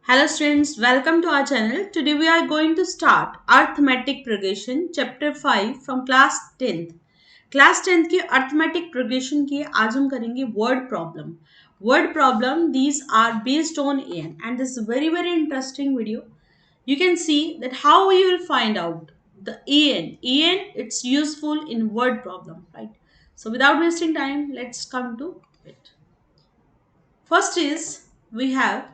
Hello students, welcome to our channel. Today we are going to start Arithmetic Progression Chapter 5 from class 10th. Class 10th की Arithmetic Progression की आज हम करेंगे word problem. Word problem, these are based on AN and this is very interesting video. You can see that how you will find out the AN. AN, it's useful in word problem, right? So without wasting time, let's come to it. First is we have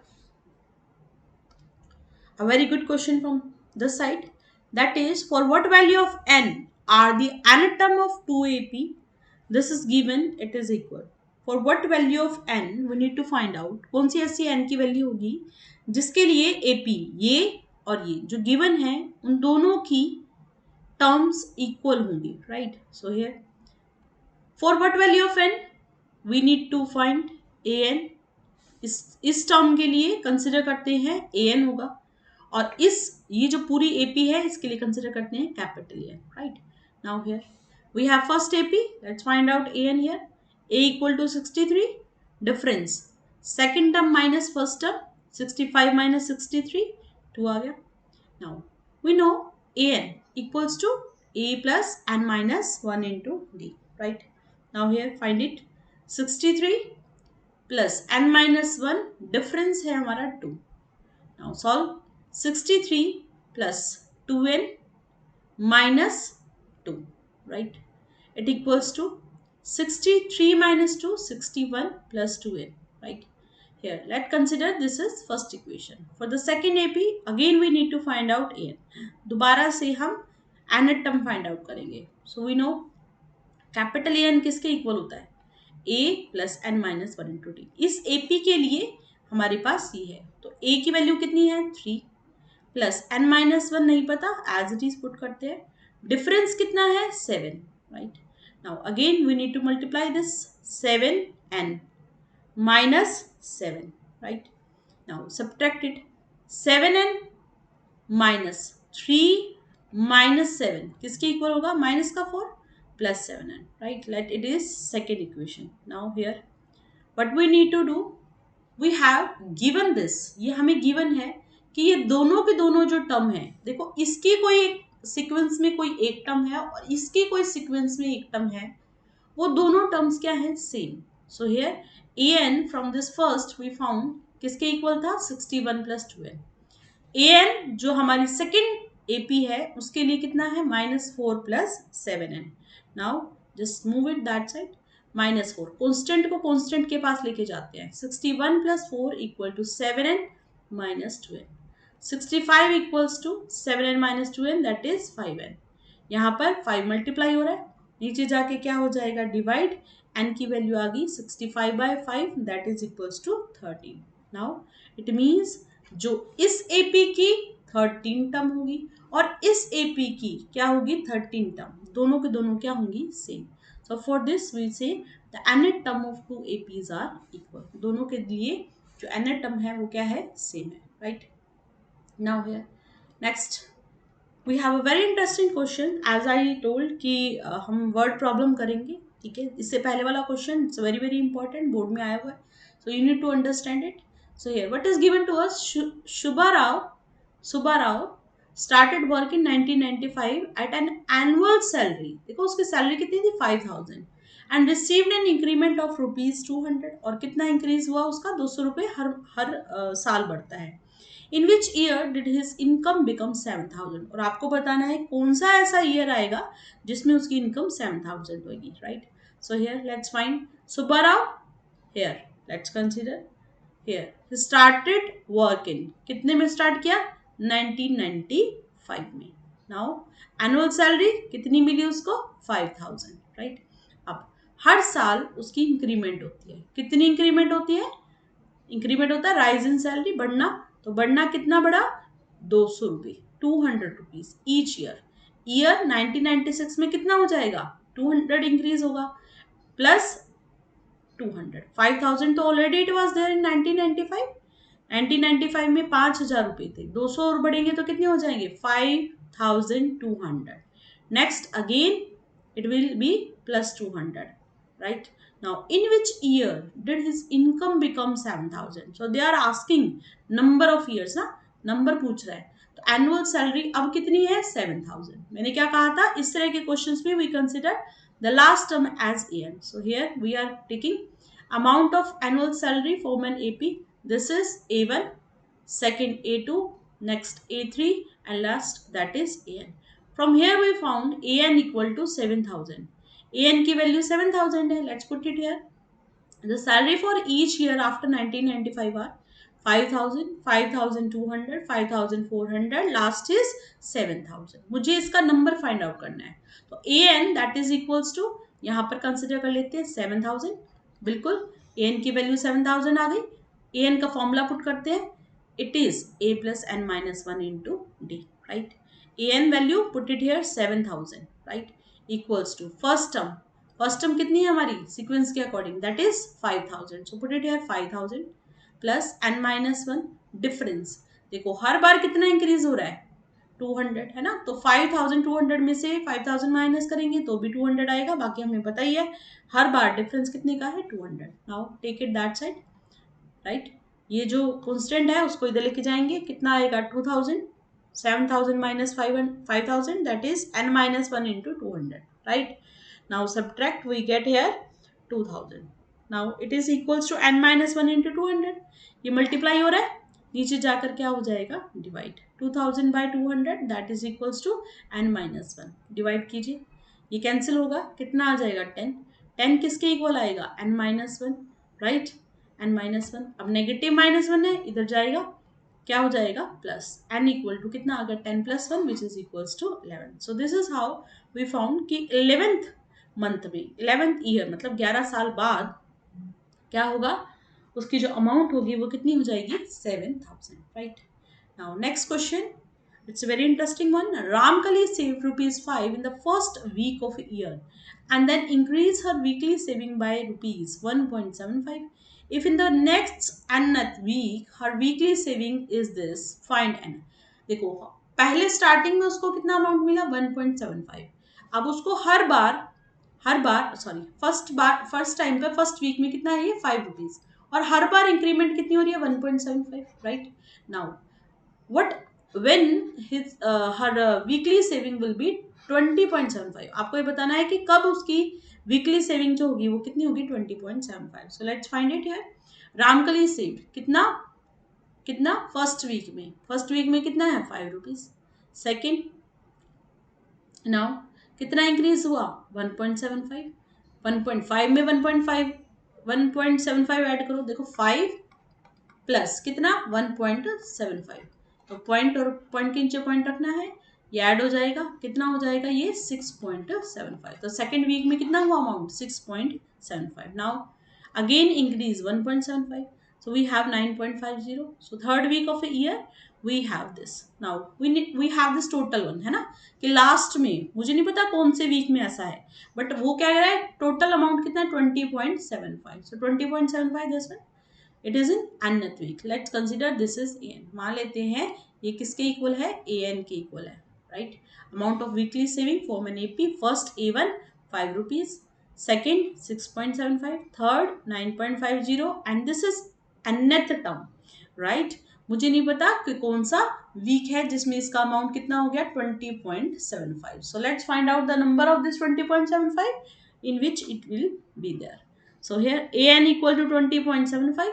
a very good question from this side. That is, for what value of n are the nth term of 2ap? This is given, it is equal. For what value of n we need to find out. कौन सी ऐसी n की value होगी जिसके लिए ap ये और ये जो गिवन है उन दोनों की टर्म्स इक्वल होंगी, right? So here for what value of n we need to find an. इस टर्म के लिए कंसिडर करते हैं an होगा और इस ये जो पूरी AP है इसके लिए कंसिडर करते हैं capital N, right? Now here we have first AP. Let's find out an here. a equal to 63. Difference second term minus first term 65 minus 63 2 आ गया. Now we know an equals to a plus n minus 1 into d, right? Now here find it. 63 plus n minus 1 difference है हमारा 2. Now solve. 63 plus 2n minus 2, right? It equals to 63 minus 2, 61 plus 2n, right? Here, let's consider this is first equation. For the second AP, again we need to find out an. दोबारा से हम nth term find out करेंगे. So we know capital An किसके equal होता है? a plus n minus 1 into d. इस AP के लिए हमारे पास ये है, तो a की वैल्यू कितनी है? 3 प्लस n माइनस 1 नहीं पता, एज इट इज पुट करते हैं. डिफरेंस कितना है? 7, right? Now again we need to multiply this. 7n minus 7, right? Now subtract it. 7n minus 3 minus 7 किसके इक्वल होगा? माइनस का 4 plus 7n, right? Let it is second equation. Now here what we need to do, we have given this. ये हमें given है कि ये दोनों के दोनों जो टर्म है, देखो इसकी कोई एक सीक्वेंस में कोई एक टर्म है और इसकी कोई सीक्वेंस में एक टर्म है, वो दोनों टर्म्स क्या हैं? Same. So here an from this first we found किसके इक्वल था? 61 प्लस 2n. an जो हमारी सेकेंड AP है उसके लिए कितना है? -4 plus 7n. Now just move it that side. -4 constant को कॉन्स्टेंट के पास लेके जाते हैं. 61 plus 4 equal to 7n minus 2n. 65 equals to 7n minus 2n that is 5n. यहाँ पर 5 मल्टीप्लाई हो रहा है, नीचे जाके क्या हो जाएगा? डिवाइड. n की वैल्यू आ गई 65 by 5 that is equals to 13. Now it means जो इस AP की 13 टर्म होगी और इस AP की क्या होगी? 13 टर्म. दोनों के दोनों क्या होंगी? Same. So for this we say the nth term of 2 APs are equal. दोनों के लिए जो nth टर्म है वो क्या है? सेम है, right? Now here, next we have a very interesting question. As I told कि हम word problem करेंगे, ठीक है? इससे पहले वाला question it's very important, board में आया हुआ है, so you need to understand it. So here what is given to us? Subba Rao started work in 1995 at an annual salary. देखो उसकी सैलरी कितनी थी? 5000 and received an increment of ₹200. और कितना इंक्रीज हुआ उसका? 200 रुपये हर साल बढ़ता है. In which year did his income become 7000. और आपको बताना है कौन सा ऐसा ईयर आएगा जिसमें उसकी इनकम 7000 होगी, right? So here let's find Subba Rao. Here let's consider. Here started work in कितने में स्टार्ट किया? 1995 में. नाउ एनुअल सैलरी कितनी मिली उसको? 5000, राइट? अब हर साल उसकी इंक्रीमेंट होती है. कितनी इंक्रीमेंट होती है? इंक्रीमेंट होता है राइज इन सैलरी, बढ़ना. तो बढ़ना कितना बढ़ा? 200 रुपये, 200 रुपीज ईच ईयर. ईयर 1996 में कितना हो जाएगा? 200 इंक्रीज होगा प्लस 200. 5000 तो already it was there in 1995. 1995 में 5000 रुपये थे, 200 और बढ़ेंगे तो कितने हो जाएंगे? 5200. Next again it will B plus 200, right? Now, in which year did his income become 7,000? So they are asking number of years ना, number पूछ रहा है. तो annual salary अब कितनी है? 7,000. मैंने क्या कहा था? इस तरह के questions में we consider the last term as AN. So here we are taking amount of annual salary for an AP. This is A1, second A2, next A3, and last that is AN. From here we found AN equal to 7,000. AN की value 7,000 है. Let's put it here. The salary for each year after 1995 are 5,000, 5,200, 5,400. Last is 7,000. मुझे इसका number find out करना है. तो AN that is equals to यहाँ पर consider कर लेते हैं 7,000. बिल्कुल AN की वैल्यू 7,000 आ गई. AN का फॉर्मूला पुट करते हैं. It is A plus N minus 1 into D. Right. AN value put it here 7,000. Right. Equals to first term कितनी है हमारी सीक्वेंस के according that is 5,000. So put it here 5,000 plus n minus 1 difference. देखो हर बार कितना increase हो रहा है 200 है ना. तो 5,200 में से 5,000 माइनस करेंगे तो भी 200 आएगा. बाकी हमें पता ही है हर बार डिफरेंस कितने का है 200. Now take it that side. Right. ये जो कॉन्स्टेंट है उसको इधर लेके जाएंगे. कितना आएगा 2,000. 7,000 minus 5,000 that is n minus 1 into 200. Right. Now subtract, we get here 2,000. Now it is equals to n minus 1 into 200. ये multiply हो रहा है. नीचे जाकर क्या हो जाएगा divide. 2,000 by 200 that is equals to n minus 1. divide कीजिए. ये cancel होगा. कितना आ जाएगा 10. 10 किसके equal आएगा n minus 1. right. n minus 1. अब negative minus 1 है इधर जाएगा. क्या हो जाएगा प्लस n इक्वल टू कितना आ गया 10 plus 1 which is equals to 11. So this is how we found कि 11th मंथ में 11th ईयर मतलब 11 साल बाद क्या होगा उसकी जो अमाउंट होगी वो कितनी हो जाएगी 7,000. Right. Now next question. It's a very interesting one. Ramkali saved ₹5 in the first week of a year and then increased her weekly saving by ₹1.75. If in the next nth week her weekly saving is this, find n. देखो पहले starting में उसको कितना amount मिला 1.75. अब उसको हर बार sorry first time पे first week में कितना है ये ₹5 और हर बार इंक्रीमेंट कितनी हो रही है 1.75. Right. Now what when his her weekly saving will be 20.75. आपको ये बताना है कि कब उसकी वीकली सेविंग जो होगी वो कितनी होगी 20.75. So let's find it here. Ramkali saved कितना कितना फर्स्ट वीक में कितना है ₹5. सेकंड नाउ कितना इंक्रीज हुआ 1.75. 1.5 में 1.75 ऐड करो. देखो 5 प्लस कितना 1.75. तो पॉइंट और पॉइंट के नीचे पॉइंट रखना है. ये ऐड हो जाएगा. कितना हो जाएगा ये 6.75. तो सेकेंड वीक में कितना हुआ amount 6.75. Now again increase 1.75. So we have 9.50. So third week of a year we have this. Now we have this total one है ना कि लास्ट में मुझे नहीं पता कौन से वीक में ऐसा है बट वो क्या कह रहा है टोटल अमाउंट कितना है 20.75. So 20.75 this one. It is in nth week. Let's consider this is an. मान लेते हैं ये किसके इक्वल है an के इक्वल है. Right. Amount of weekly saving for an AP. First A1 ₹5. Second 6.75. Third 9.50 and this is nth term. Right. मुझे नहीं पता कि कौन सा वीक है जिसमें इसका अमाउंट कितना हो गया 20.75. So let's find out the number of this 20.75 in which it will be there. So here an equal to 20.75.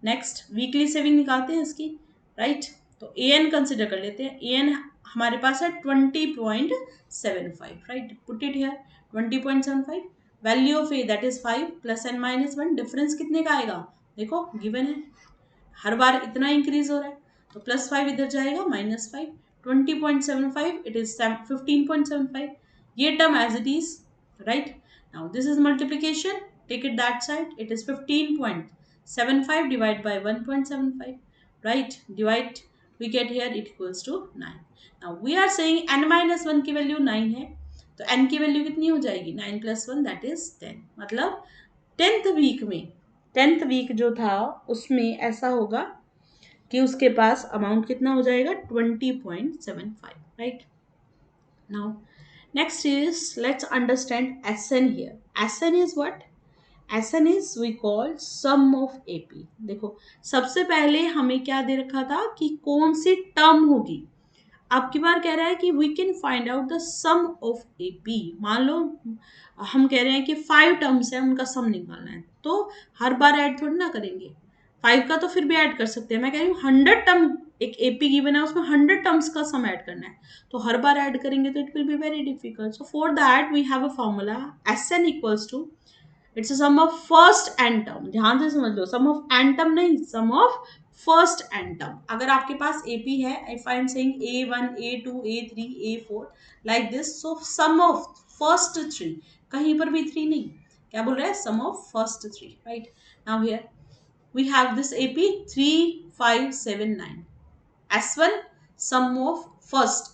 Next weekly saving निकालते हैं इसकी. राइट. तो an कंसिडर कर लेते हैं. an हमारे पास है 20.75. Right. Put it here 20.75. Value of a that is 5 plus n minus 1. Difference कितने का आएगा देखो गिवन है हर बार इतना इंक्रीज हो रहा है तो +5 इधर जाएगा -5. 20.75 इट इज 15.75. ये term as it is. Right. Now this is multiplication. Take it that side. It is 15.75 divided by 1.75. Right. Divide. We get here it equals to 9. Now we are saying n minus 1 की value 9 है तो n की value कितनी हो जाएगी 9 plus 1 that is 10. मतलब 10th week जो था उसमें ऐसा होगा कि उसके पास अमाउंट कितना हो जाएगा 20.75. Right. Now next is let's understand SN here. SN is what? Sn is we call sum of AP. देखो सबसे पहले हमें क्या दे रखा था कि कौन सी टर्म होगी. अब की बार कह रहा है कि we can find out the sum of AP. मान लो हम कह रहे हैं कि 5 टर्म्स है, उनका सम निकालना है, तो हर बार ऐड थोड़ी ना करेंगे. 5 का तो फिर भी ऐड कर सकते हैं. मैं कह रही हूँ 100 टर्म एक AP गिवन है, उसमें 100 टर्म्स का सम ऐड करना है, तो हर बार ऐड करेंगे तो it will be very difficult. So for that we have a formula Sn equals to, it's a sum of first n term. ध्यान से समझ लो, सम ऑफ एन टर्म नहीं, sum of first n term. अगर आपके पास AP है, if I am saying A1 A2 A3 A4 like this, so sum of first three, कहीं पर भी थ्री नहीं, क्या बोल रहा है, sum of first three. Right now here we have this AP 3 5 7 9. S1 sum of first,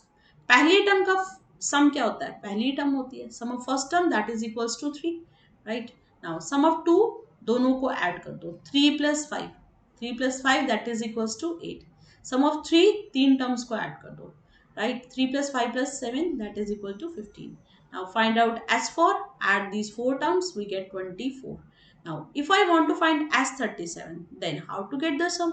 पहली term का सम क्या होता है, पहली टर्म होती है. Sum of first term that is equals to 3. Right now sum of two, दोनों को ऐड कर दो, 3 plus 5, 3 plus 5 that is equals to 8. Sum of three, तीन टर्म्स को ऐड कर दो. Right 3 plus 5 plus 7 that is equal to 15. Now find out S4, add these four terms, we get 24. Now if I want to find S37, then how to get the sum?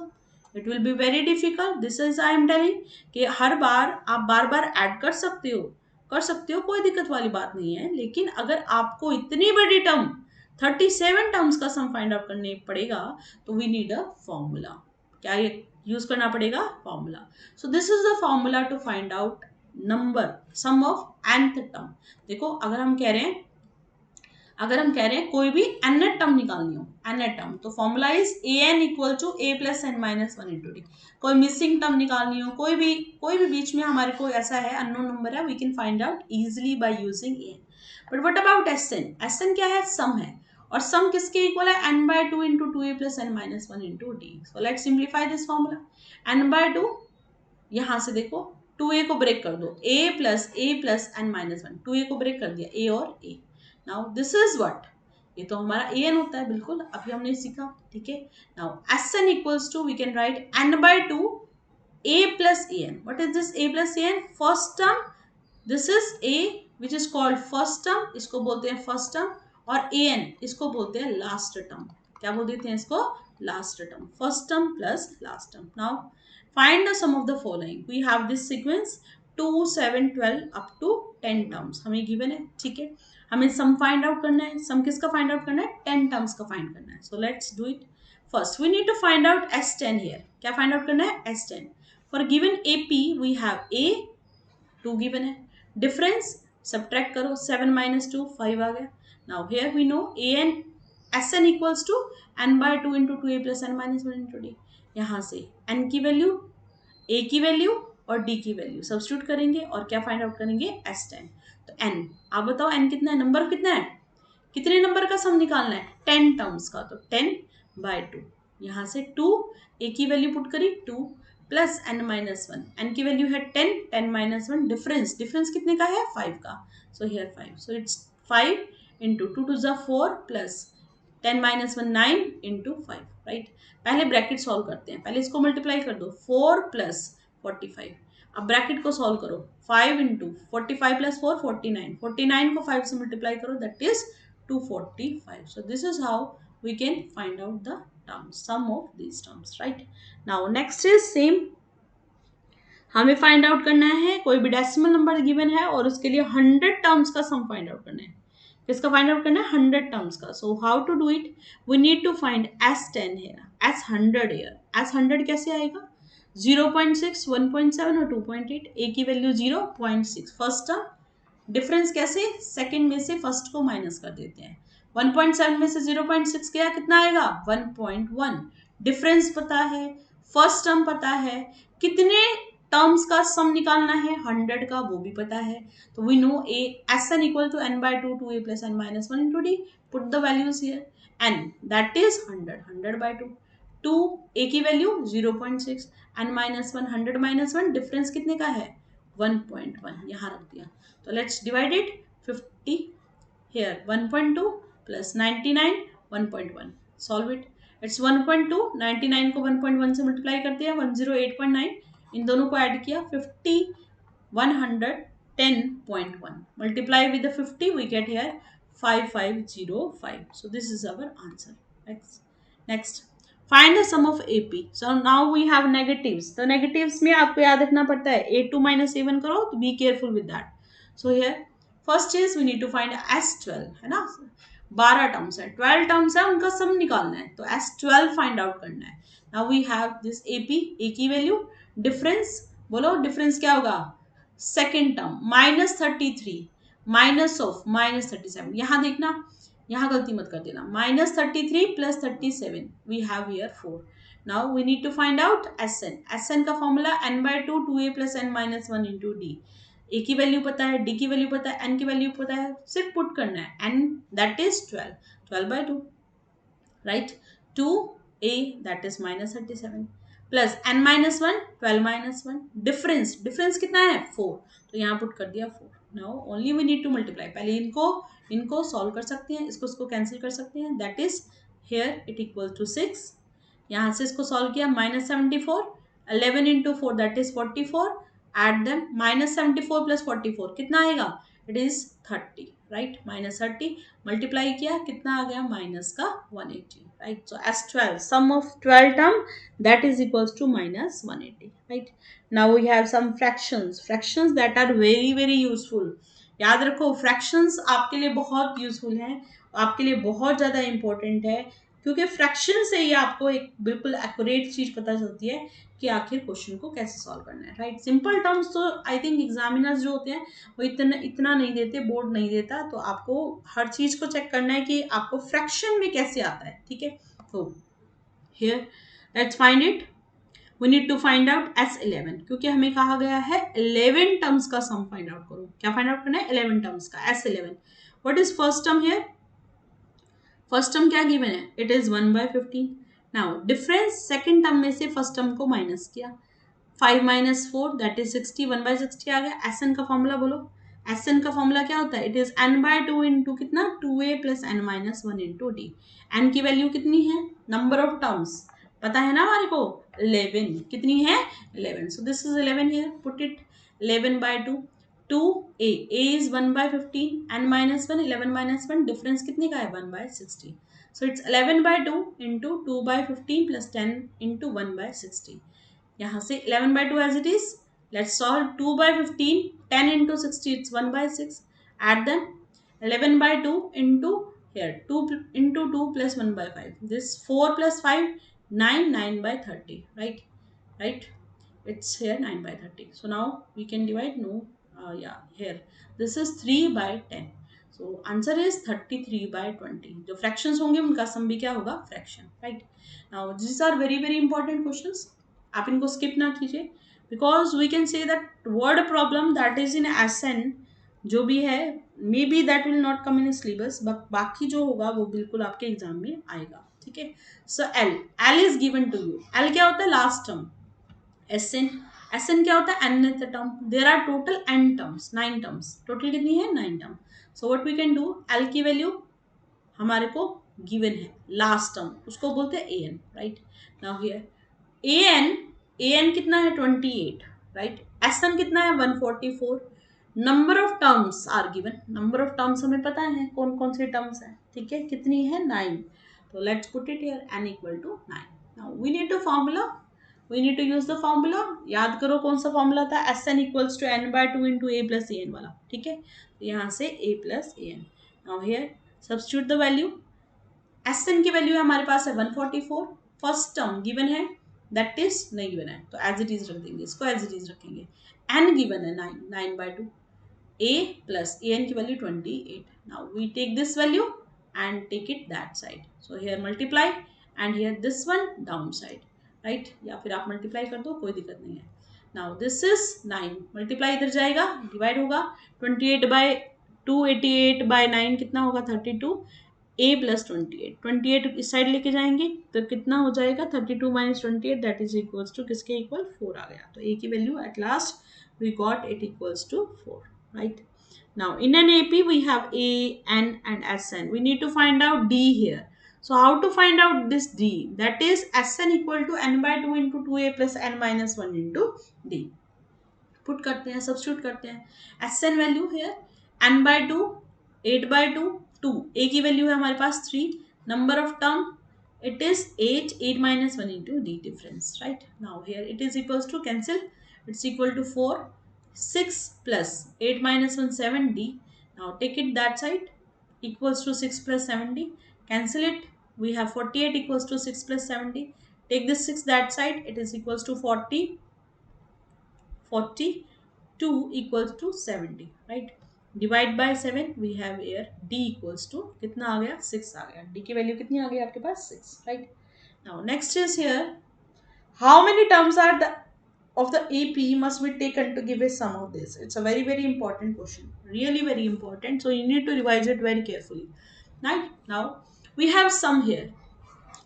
It will be very difficult. This is I am telling कि हर बार आप बार बार add कर सकते हो, कोई दिक्कत वाली बात नहीं है. लेकिन अगर आपको इतनी बड़ी टर्म 37 टर्म्स का सम फाइंड आउट करने पड़ेगा, तो वी नीड अ फॉर्मूला. क्या ये यूज करना पड़ेगा, formula. So this is the formula to find out number sum of nth term. देखो अगर हम कह रहे हैं कोई भी nth टर्म निकालनी हो, nth टर्म, तो formula is an equal to a plus n minus one into d. कोई मिसिंग टर्म निकालनी हो, कोई भी बीच में हमारे को ऐसा है अननोन नंबर है, we can find out easily by using an. But what about Sn क्या है, सम है, और सम किसके इक्वल है, n by two into two a plus N minus one into d. So let's simplify this formula. n by two, यहां से देखो 2a को ब्रेक कर दो, a plus N minus one, 2a को ब्रेक कर दिया, a और a. Now this is what, ये तो हमारा an होता है, बिल्कुल अभी हमने सीखा. ठीक है, now Sn equals to we can write n by two a plus an. What is this a plus an, first term. This is a which is called first term, इसको बोलते हैं फर्स्ट टर्म. और an इसको बोलते हैं last term. क्या बोल देते हैं इसको, last term. First term plus last term. Now find the sum of the following. We have this sequence 2 7 12 up to 10 terms हमें given है. ठीक है, हमें सम फाइंड आउट करना है. सम किसका फाइंड आउट करना है, 10 टर्म्स का फाइंड करना है. So let's do it. First we need to find out S10 here. क्या फाइंड आउट करना है, S10. For given AP we have a, 2 given है. डिफरेंस सब्ट्रैक्ट करो, 7 माइनस 2 5 आ गया. Now here we know an Sn equals to n by two into two a plus N minus one into d. यहाँ से n की value, a की value और d की वैल्यू सब्स्टिट्यूट करेंगे और क्या फाइंड आउट करेंगे, S10. तो n, आप बताओ n कितना है, नंबर कितना है, कितने नंबर का सम निकालना है, 10 टर्म्स का. तो 10 बाय 2, यहाँ से 2, a की वैल्यू पुट करी 2 plus n minus one, n की वैल्यू है 10, 10 माइनस वन, डिफरेंस कितने का है, 5 का. So here 5, so it's 5 into two two ज़ा 4 plus 10 minus one 9 into 5. Right, पहले ब्रैकेट सॉल्व करते हैं, पहले इसको मल्टीप्लाई कर दो, 4 प्लस 45. अब ब्रैकेट को सॉल्व करो, 5 इंटू 45 प्लस 4 49, 49 को 5 से मल्टीप्लाई करो, that is 245. So this is how we can find out the terms, sum of these terms. Right, now next is same, हमें फाइंड आउट करना है कोई भी डेसिमल नंबर गिवन है और उसके लिए 100 टर्म्स का सम फाइंड आउट करना है. किसका फाइंड आउट करना है, 100 टर्म्स का. So how to do it, we need to find S10 here, S100 here. S100 कैसे आएगा, 0.6 1.7 और 2.8. a की वैल्यू 0.6, फर्स्ट टर्म. डिफरेंस कैसे, सेकंड में से फर्स्ट को माइनस कर देते हैं. 1.7 में से 0.6 गया, कितना आएगा, 1.1. डिफरेंस पता है, फर्स्ट टर्म पता है, कितने टर्म्स का सम निकालना है, 100 का, वो भी पता है. तो we know a Sn equal to n by two two a plus N minus one into d. Put the values here, n that is 100 by two, 2 a की value 0.6, n minus one 100 minus one, difference कितने का है, 1.1, यहाँ रख दिया. तो let's divide it, 50 here 1.2 plus 99 1.1, solve it. It's 1.2, 99 को 1.1 से मल्टीप्लाई करते हैं, 108.9, इन दोनों को ऐड किया, 50 110.1 multiply with 50 we get here 5505. So this is our answer. Next, find the sum of AP. So now we have negatives. तो negatives में आपको याद रखना पड़ता है A2 minus A1 करो, तो be careful with that. So here first is we need to find S12, है ना. 12 टर्म्स है, 12 टर्म्स है, उनका सम निकालना है, तो S12 फाइंड आउट करना है. Now we have this AP, A की वैल्यू, डिफरेंस बोलो, डिफरेंस क्या होगा, सेकेंड टर्म -33 माइनस ऑफ -37. यहाँ देखना, यहाँ गलती मत कर देना, -33 + 37 we have here 4. Now we need to find out SN. SN का formula n/2 2a + n-1 × d. A की वैल्यू पता है, डी की वैल्यू पता है, एन की वैल्यू पता है, सिर्फ पुट करना है. N that is 12/2, right. 2a that is -37 plus n-1 12-1. Difference कितना है, 4, तो यहाँ पुट कर दिया 4. Now only we need to multiply. पहले इनको सॉल्व कर सकते हैं, इसको कैंसिल कर सकते हैं. That is here it equal to 6. यहाँ से इसको सॉल्व किया, -74, 11 × 4 दैट इज 44. एड देम, -74 + 44 कितना आएगा, इट इज 30, राइट. -30 मल्टीप्लाई किया, कितना आ गया, -180, right. So S12 sum of 12 term that is equals to -180, right. Now we have some fractions that are very very useful. याद रखो, फ्रैक्शंस आपके लिए बहुत यूजफुल हैं, आपके लिए बहुत ज़्यादा इंपॉर्टेंट है, क्योंकि फ्रैक्शन से ही आपको एक बिल्कुल एक्यूरेट चीज़ पता चलती है कि आखिर क्वेश्चन को कैसे सॉल्व करना है, राइट. सिंपल टर्म्स तो आई थिंक एग्जामिनर्स जो होते हैं वो इतना नहीं देते, बोर्ड नहीं देता, तो आपको हर चीज़ को चेक करना है कि आपको फ्रैक्शन में कैसे आता है, ठीक है. तो here let's find it. We need to find out S11, क्योंकि हमें कहा गया है 11 टर्म्स का सम फाइंड आउट करो. क्या फाइंड आउट करना है, 11 टर्म्स का. S11 what is first term here, first term क्या गिवन है, it is 1/15. Now difference second term में से फर्स्ट टर्म को माइनस किया, 5 - 4 दैट इज 60, 1/60 आ गया. SN का फॉर्मूला बोलो, SN का फॉर्मूला क्या होता है, इट इज n/2 इंटू कितना, 2a + n-1 × d. n की वैल्यू कितनी है, नंबर ऑफ टर्म्स पता है ना हमारे को, 11. कितनी है, 11. So this is 11 here, put it 11/2. 2a is 1/15, n-1 11-1, difference कितने का है, 1/60. So it's 11/2 into 2/15 plus 10 into 1/60. यहाँ से 11/2 as it is. Let's solve 2/15, 10 into 60, it's 1/6. Add them, 11/2 into here 2 into 2 plus 1/5. This 4 plus 5, 9, 9/30, right. It's here 9/30. So now we can divide. No, yeah, here this is 3/10. So answer is 33/20. जो fractions होंगे उनका सम भी क्या होगा, fraction, right. Now these are very very important questions. आप इनको skip ना कीजिए, because we can say that word problem that is in SN जो भी है, may be that will not come in syllabus, but बाकी जो होगा वो बिल्कुल आपके एग्जाम में आएगा, ठीक है. So L is given to you. L क्या होता है, लास्ट टर्म. SN क्या होता है, nth term. There are total n terms, 9 terms. Total कितनी है, 9 term. So what we can do, L की वैल्यू हमारे को गिवन है, लास्ट टर्म, उसको बोलते हैं AN, right. Now here AN कितना है, 28, राइट. SN कितना है, 144. Number of terms are given. Number of terms हमें पता है कौन कौन से टर्म्स हैं, ठीक है, कितनी है, 9. तो let's put it here, n = 9. Now we need to use the formula. याद करो कौन सा फॉर्मूला था, SN = n/2 into a + an वाला, ठीक है. तो यहाँ से a + an. Now here substitute the value. SN की वैल्यू हमारे पास है 144. फर्स्ट टर्म गिवन है, दैट इज नहीं गिवन है, तो एज इट इज रख देंगे, इसको एज इट इज रखेंगे. n गिवन है 9, 9/2. a plus an की value 28. Now we take this value and take it that side. So here multiply and here this one down side, right. या फिर आप multiply कर दो, कोई दिक्कत नहीं है. Now this is 9, multiply इधर जाएगा, divide होगा, 28/2 88/9 कितना होगा, 32. a plus 28 इस साइड लेके जाएंगे तो कितना हो जाएगा, 32 - 28 दैट इज इक्वल्स टू किसके इक्वल, 4 आ गया. तो a की value at last we got it equals to 4, right. Now in an AP we have A, N and SN. We need to find out D here. So how to find out this D? That is SN = n/2 into 2a plus n-1 into D. Substitute करते हैं. SN value here n/2, 8/2 2, a की value है हमारे पास 3, number of term it is 8, 8 minus 1 into d difference, right? Now here it is equals to cancel, it's equal to 4, 6 plus 8 minus 1 7d. Now take it that side, equals to 6 plus 70, cancel it, we have 48 equals to 6 plus 70. Take this 6 that side, it is equals to 40, 42 equals to 70, right? Divide by 7, we have here d equals to कितना आ गया 6 आ गया, d की value कितनी आ गई आपके पास 6, right? Now next is here, how many terms are the of the AP must be taken to give a sum of this? It's a very very important question, really very important, so you need to revise it very carefully, right? Now we have sum here,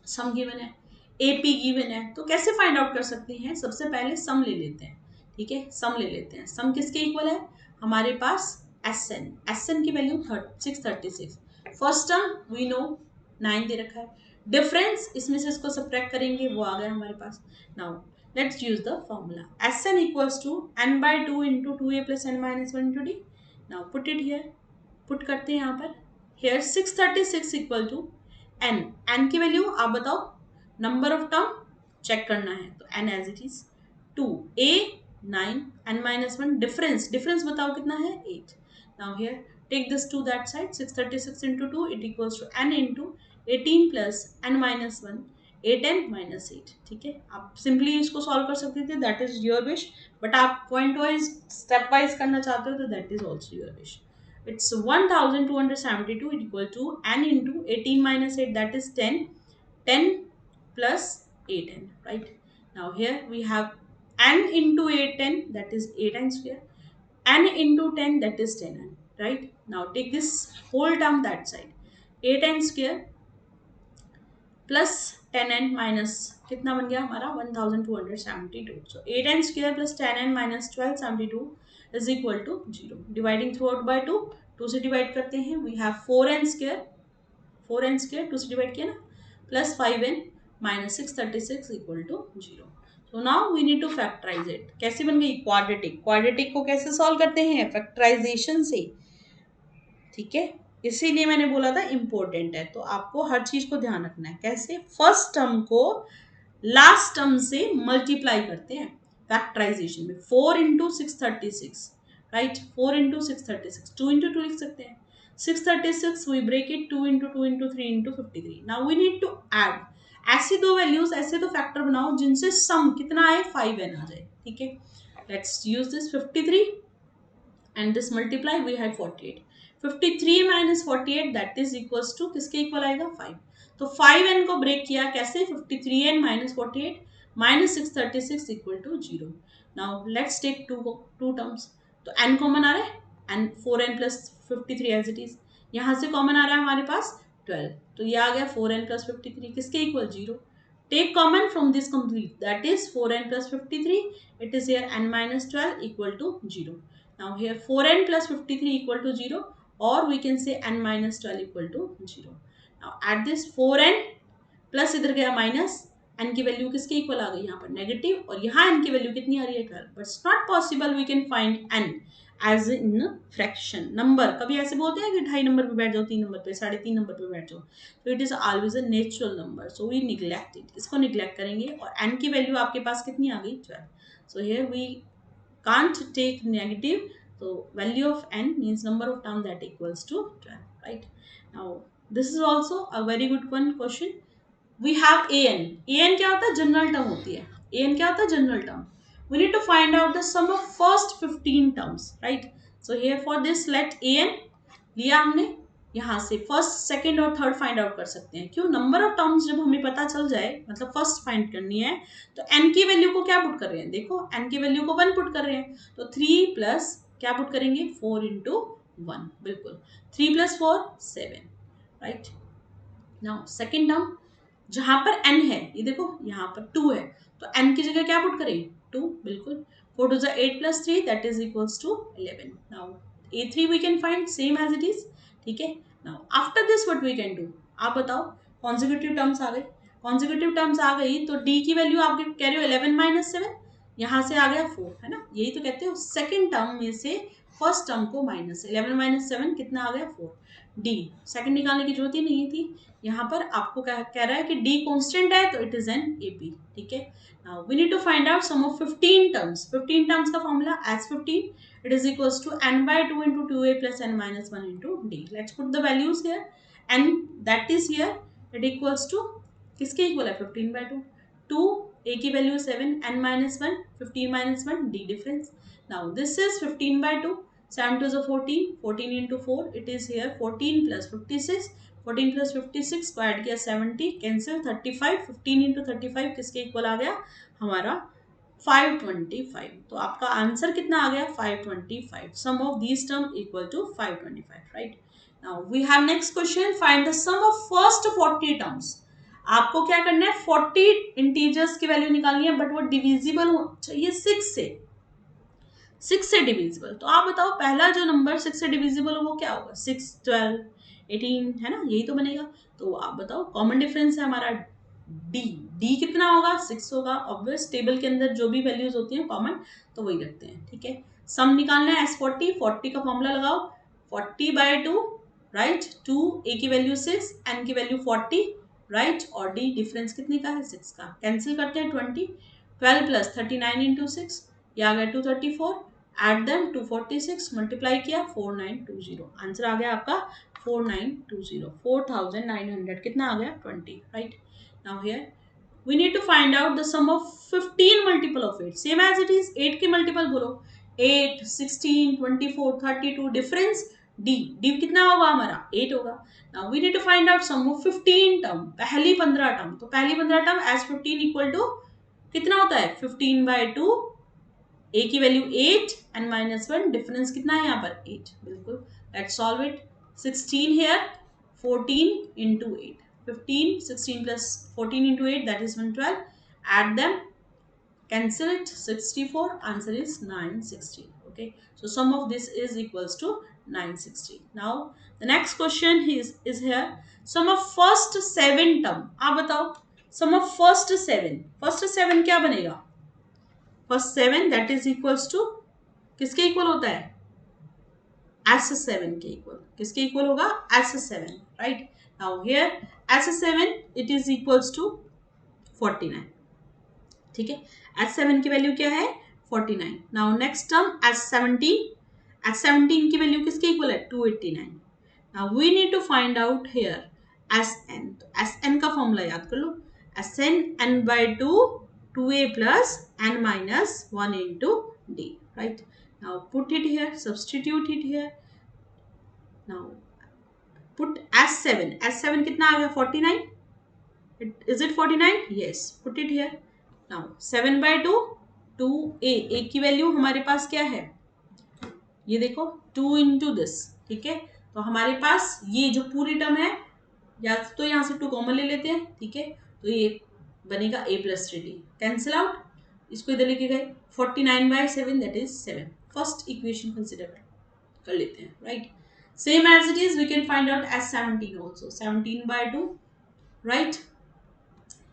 sum given है, AP given है, तो कैसे find out कर सकते हैं? सबसे पहले सम ले लेते हैं, ठीक है, सम ले लेते हैं। सम किसके इक्वल है? हमारे पास एस एन की value 636, first term we know 9 दे रखा है, डिफरेंस इसमें से इसको सब्ट्रैक्ट करेंगे, वो आ गया हमारे पास। Now let's use the formula, S N equals to N by 2 into 2a plus N minus 1 into D. Now put it here, put करते हैं यहाँ पर, हियर 636 इक्वल टू एन की वैल्यू आप बताओ, नंबर ऑफ टर्म चेक करना है, तो N as it is 2, a 9, n minus 1, difference बताओ कितना है 8। Now here take this to that side, 636 into 2 it equals to n into 18 plus n minus 1, 8n minus 8, ठीक है। आप सिंपली इसको सॉल्व कर सकते थे, that is your wish, but आप पॉइंट वाइज स्टेप वाइज करना चाहते हो तो that is also your wish. It's 1272 equal to n into 18 minus 8, that is 10, 10 plus 8n, right? Now here we have n into 8n, that is 8n square, n into 10, that is 10n, right? Now take this whole term that side, 8n square plus 10n minus कितना बन गया हमारा 1272, so 8n square plus 10n minus 1272 is equal to 0। Dividing throughout by 2, 2 से divide करते हैं, we have 4n square, 4n square 2 से divide किया ना, plus 5n minus 636 equal to 0। So now we need to factorize it. कैसे बन गई? Quadratic. Quadratic को कैसे सॉल्व करते हैं? फैक्टराइजेशन से, ठीक है, इसीलिए मैंने बोला था इंपॉर्टेंट है, तो आपको हर चीज को ध्यान रखना है। कैसे? फर्स्ट टर्म को लास्ट टर्म से मल्टीप्लाई करते हैं फैक्टराइजेशन में, 4 इंटू 636, राइट, 4 इंटू 636, 2 इंटू 2 लिख सकते हैं, 636 we break it 2 into 2 into 3 into 53। Now we need to add ऐसी दो वैल्यूज, ऐसे तो फैक्टर बनाओ जिनसे सम कितना आए 5n आ जाए, ठीक है। Let's use this 53 and this multiply, we had 48, 53 minus 48 that is equals to किसके इक्वल आएगा 5। तो 5n को ब्रेक किया कैसे? 53n minus 48 minus 636 equal to 0। now let's take two terms, तो n कॉमन आ रहा है, n 4n plus 53 as it is, यहाँ से कॉमन आ रहा है हमारे पास 12, तो ये आ गया 4n plus 53 किसके equal 0। take common from this complete, that is 4n plus 53, it is here n minus 12 equal to 0। Now here 4n plus 53 equal to 0, or we can say n minus 12 equal to 0। Now add this 4n plus इधर गया minus, n की value किसके equal आ गई यहाँ पर negative, और यहाँ n की वैल्यू कितनी आ रही है 12, but it's not possible we can find n as in fraction number. कभी ऐसे बोलते हैं कि 2.5 नंबर पे बैठ जाओ, 3 नंबर पे, 3.5 नंबर पे बैठ जाओ, तो it is always a natural number, so we neglect it, इसको निग्लेक्ट करेंगे, और n की वैल्यू आपके पास कितनी आ गई 12, so here we can't take negative, so value of n means number of term that equals to 12, right? Now this is also a very good one question, we have an क्या होता है? General term होती है, an क्या होता है? General term. we need to find out the sum of first 15 terms, right? so here for this let an लिया हमने, यहाँ से फर्स्ट सेकंड और थर्ड फाइंड आउट कर सकते हैं, क्यों? नंबर ऑफ टर्म्स जब हमें पता चल जाए, मतलब फर्स्ट फाइंड करनी है, तो n की वैल्यू को क्या पुट कर रहे हैं? देखो n की वैल्यू को 1 पुट कर रहे हैं, तो 3 प्लस क्या पुट करेंगे? 4 इंटू 1, बिल्कुल 3 plus 4 7, right. Now second term जहां पर n है, ये देखो यहाँ पर 2 है, तो n की जगह क्या पुट करें? 2, बिल्कुल 4 two 8 plus 3 that is equals to 11। Now a3 we can find same as it is, ठीक है। Now after this what we can do, आप बताओ, कॉन्जिक्यूटिव टर्म्स आ गए, कॉन्जिक्यूटिव टर्म्स आ गई तो d की वैल्यू आप कह रहे हो 11 माइनस 7, यहाँ से आ गया 4, है ना, यही तो कहते हो सेकेंड टर्म में से फर्स्ट टर्म को माइनस, 11 माइनस 7 कितना आ गया 4। डी सेकंड निकालने की जरूरत ही नहीं थी, यहाँ पर आपको कह रहा है कि डी कांस्टेंट है तो इट इज एन एपी, ठीक है। Now we need to find out sum of 15 terms. 15 terms का formula as 15 it is equals to n/2 into 2a plus n minus 1 into d. Let's put the values here. n that is here, it equals to किसके equal है 15/2, 2 a की value 7, n minus 1, 15 minus 1, d difference. Now this is 15/2, 7 to the 14, 14 into 4, it is here 14 plus 56, 14 plus 56 को add किया 70, cancel 35, 15 into 35 किसके equal आ गया हमारा 525। तो आपका आंसर कितना आ गया 525। Sum of these term equal to 525, right. Now we have next question, find the sum of first 40 terms. आपको क्या करना है 40 इंटीजर्स की वैल्यू निकालनी है, बट वो डिविजिबल हो चाहिए 6 से डिविजिबल। तो आप बताओ पहला जो नंबर 6 से डिविजिबल हो वो क्या होगा, 6, 12, 18 है ना, यही तो बनेगा। तो आप बताओ कॉमन डिफरेंस है हमारा डी, डी कितना होगा 6 होगा। ऑब्वियस टेबल के अंदर जो भी वैल्यूज होती हैं कॉमन तो वही रखते हैं, ठीक है। सम निकालना है एस 40, 40 का फॉर्मूला लगाओ 40/2, राइट। 2 ए की वैल्यू 6, एन की वैल्यू 40, राइट। और डी डिफरेंस कितने का है 6 का, कैंसिल करते हैं 20, 12 प्लस 39 इंटू 6, ये आ गया 234, एड देम 246, मल्टीप्लाई किया 4920, आंसर आ गया आपका 4920, 4900 कितना आ गया 20, right. Now here we need to find out the sum of 15 multiple of 8, same as it is 8 के multiple बोलो 8, 16, 24, 32, difference d, d कितना होगा हमारा 8 होगा। Now we need to find out sum of 15 term, पहली 15 term, तो पहली 15 term as 15 equal to कितना होता है 15/2, a की वैल्यू 8 and -1, डिफरेंस कितना है यहाँ पर 8, बिल्कुल। Let's solve it, 16 here, 14 into 8, 15, 16 plus 14 into 8, that is 112, add them, cancel it, 64, answer is 916, okay। So sum of this is equals to 916। Now the next question is here, sum of first 7 term। आप बताओ sum of first 7 क्या बनेगा, first 7 that is equals to किसके equal होता है S7 के equal, किसके equal होगा S7, right. Now here S7 it is equals to 49, ठीक है। S7 की वैल्यू क्या है 49। नाउ नेक्स्ट टर्म S17 की वैल्यू किसके इक्वल है 289। Now we need to find out here Sn, तो Sn का फॉर्मूला याद कर लो, Sn n/2 2a plus n minus 1 into d, right। Now put it here, substitute it here। Now put S7 कितना आ गया 49, is it 49, yes, put it here। Now 7/2 2a, a की value हमारे पास क्या है ये देखो 2 into this, ठीक है। तो हमारे पास ये जो पूरी टर्म है या तो यहाँ से 2 कॉमन ले लेते हैं, ठीक है। तो ये बनेगा a plus 3d, cancel out, इसको इधर लेके गए 49/7 that is 7, first equation consider कर लेते हैं, right. Same as it is we can find out S17 also, 17/2, right.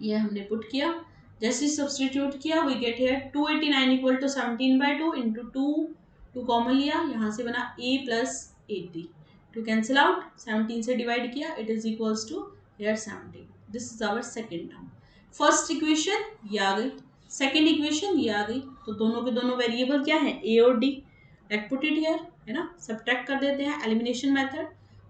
ये हमने पुट किया, जैसे सब्सटीट्यूट किया we get here 289 equal to 17/2 into 2 common लिया, यहाँ से बना a plus 8d, to cancel out, 17 से डिवाइड किया, it is equals to here 17, this is our second term. First equation ये आ गई, सेकेंड इक्वेशन ये आ गई, तो दोनों के दोनों वेरिएबल क्या है a और d, let put it here, है ना, सब्ट्रैक्ट कर देते हैं elimination method.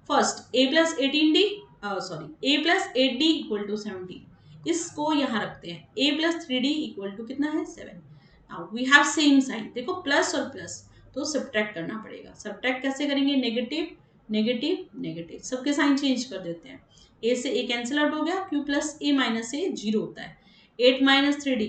First a plus 18d, sorry a plus 8d equal to 17, इसको यहाँ रखते हैं, a plus 3d equal to कितना है 7। Now we have same sign, देखो प्लस और प्लस तो सब्ट्रैक्ट करना पड़ेगा, सब्ट्रैक्ट कैसे करेंगे, नेगेटिव नेगेटिव नेगेटिव, सबके साइन चेंज कर देते हैं, a से a कैंसिल आउट हो गया, q plus a minus a 0 होता है, 8 माइनस 3d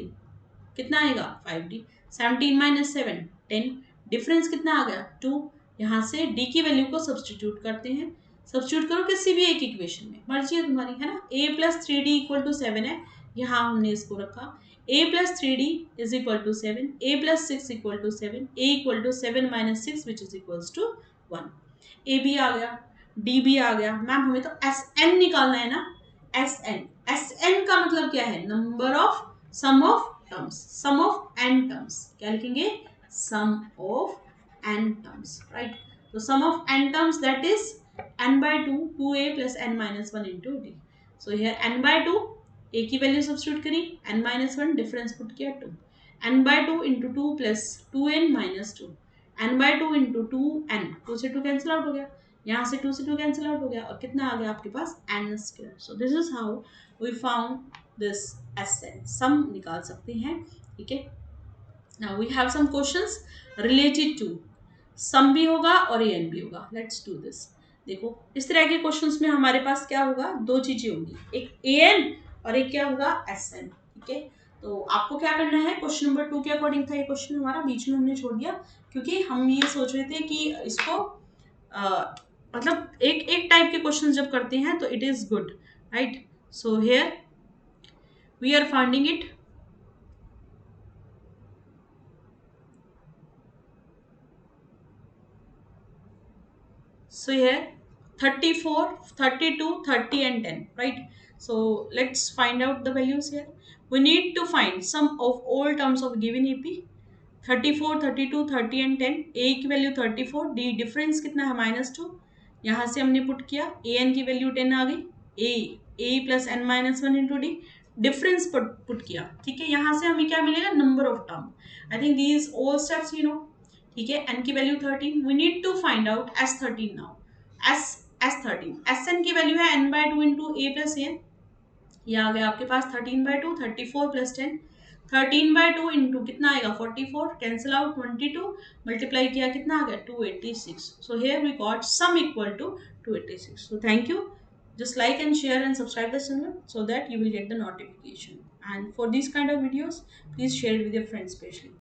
कितना आएगा 5d, 17 माइनस 7 10, डिफरेंस कितना आ गया 2, यहाँ से d की वैल्यू को सब्सटीट्यूट करते हैं, सब्सटीट्यूट करो किसी भी एक इक्वेशन में, मर्जी है तुम्हारी, है ना। a plus 3d equal to 7 है, यहाँ हमने इसको रखा, a plus 3d is equal to 7, a plus 6 equal to 7, a equal to 7 minus 6 which is equals to 1, a भी आ गया d भी आ गया। मैम हमें तो Sn निकालना है ना, Sn का मतलब क्या है, number of sum of terms, sum of n terms, क्या लिखेंगे sum of n terms, right? So sum of n terms, that is n by 2, 2a plus n minus 1 into d. So here n by 2, a की value substitute करी, n minus 1 difference put किया 2, n by 2 into 2 plus 2n minus 2, n by 2 into 2n, 2 से 2 cancel out हो गया, यहाँ से 2 से 2 cancel out हो गया, और कितना आ गया आपके पास n square. So this is how we found this Sn. Sum निकाल सकते हैं. ठीक है. Now we have some questions related to sum भी होगा और एन भी होगा. Let's do this. देखो इस तरह के क्वेश्चंस में हमारे पास क्या होगा, दो चीजें होंगी, एक एन और एक क्या होगा Sn. ठीक है. तो आपको क्या करना है, क्वेश्चन नंबर 2 के अकॉर्डिंग था ये क्वेश्चन, हमारा बीच में हमने छोड़ दिया क्योंकि हम ये सोच रहे थे कि इसको मतलब एक एक टाइप के क्वेश्चन जब करते हैं तो it is good, right? So here we are finding it. So here 34, 32, 30 and 10, right? So let's find out the values here. We need to find sum of all terms of given AP. 34, 32, 30 and 10. A की value 34, D difference कितना है -2, यहाँ से हमने put किया, A N की value 10 आ गई, A plus N minus 1 into D difference put किया. ठीक है. यहाँ से हमें क्या मिलेगा, number of term. I think these all steps you know. ठीक है. एन की value 13. We need to find out S13 now. S13 Sn की वैल्यू है n by 2 into A plus N. ये आ गया आपके पास 13 by 2, 34 प्लस 10. 13 by 2 इंटू कितना आएगा 44, कैंसिल आउट 22, मल्टीप्लाई किया कितना आ गया 286. So here we got sum equal to 286. So thank you. Just like and share and subscribe the channel so that you will get the notification. And for these kind of videos, please share it with your friends especially.